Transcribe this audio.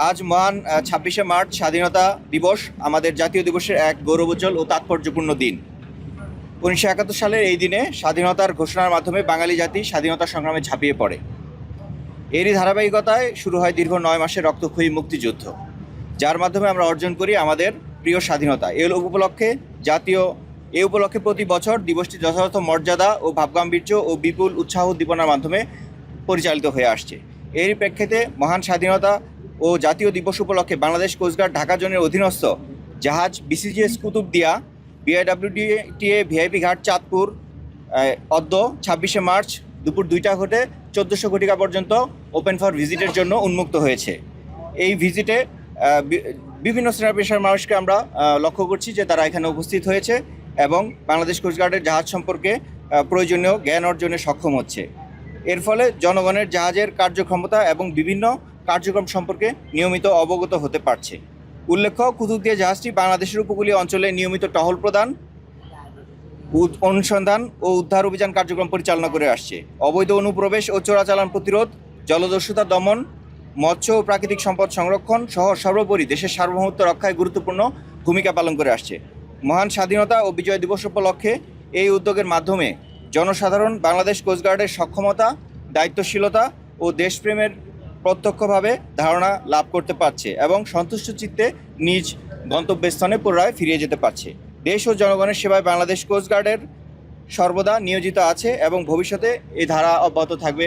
আজ মহান ২৬শে মার্চ স্বাধীনতা দিবস, আমাদের জাতীয় দিবসের এক গৌরবোজ্জ্বল ও তাৎপর্যপূর্ণ দিন। ১৯৭১ সালের এই দিনে স্বাধীনতার ঘোষণার মাধ্যমে বাঙালি জাতি স্বাধীনতা সংগ্রামে ঝাঁপিয়ে পড়ে। এরই ধারাবাহিকতায় শুরু হয় দীর্ঘ ৯ মাসের রক্তক্ষয়ী মুক্তিযুদ্ধ, যার মাধ্যমে আমরা অর্জন করি আমাদের প্রিয় স্বাধীনতা। এ উপলক্ষে প্রতি বছর দিবসটি যথাযথ মর্যাদা ও ভাবগাম্ভীর্য ও বিপুল উৎসাহ উদ্দীপনার মাধ্যমে পরিচালিত হয়ে আসছে। এরই প্রেক্ষিতে মহান স্বাধীনতা ও জাতীয় দিবস উপলক্ষে বাংলাদেশ কোস্টগার্ড ঢাকা জোনের অধীনস্থ জাহাজ BCGS কুতুবদিয়া BIWTA ভিআইপি ঘাট চাঁদপুর অদ্য ২৬শে মার্চ দুপুর ২টা ঘটে ১৪০০ ঘটিকা পর্যন্ত ওপেন ফর ভিজিটের জন্য উন্মুক্ত হয়েছে। এই ভিজিটে বিভিন্ন শ্রেণী পেশার মানুষকে আমরা লক্ষ্য করছি যে তারা এখানে উপস্থিত হয়েছে এবং বাংলাদেশ কোস্টগার্ডের জাহাজ সম্পর্কে প্রয়োজনীয় জ্ঞান অর্জনে সক্ষম হচ্ছে। এর ফলে জনগণের জাহাজের কার্যক্ষমতা এবং বিভিন্ন কার্যক্রম সম্পর্কে নিয়মিত অবগত হতে পারছে। উল্লেখ্য, কুতুবদিয়া জাহাজটি বাংলাদেশের উপকূলীয় অঞ্চলে নিয়মিত টহল প্রদান, অনুসন্ধান ও উদ্ধার অভিযান কার্যক্রম পরিচালনা করে আসছে। অবৈধ অনুপ্রবেশ ও চোরাচালান প্রতিরোধ, জলদস্যুতা দমন, মৎস্য ও প্রাকৃতিক সম্পদ সংরক্ষণ সহ সর্বোপরি দেশের সার্বভৌমত্ব রক্ষায় গুরুত্বপূর্ণ ভূমিকা পালন করে আসছে। মহান স্বাধীনতা ও বিজয় দিবস উপলক্ষে এই উদ্যোগের মাধ্যমে জনসাধারণ বাংলাদেশ কোস্টগার্ডের সক্ষমতা, দায়িত্বশীলতা ও দেশপ্রেমের প্রত্যক্ষভাবে ধারণা লাভ করতে পারছে এবং সন্তুষ্ট চিত্তে নিজ গন্তব্যস্থানে পুনরায় ফিরে যেতে পারছে। দেশ ও জনগণের সেবায় বাংলাদেশ কোস্টগার্ডের সর্বদা নিয়োজিত আছে এবং ভবিষ্যতে এই ধারা অব্যাহত থাকবে।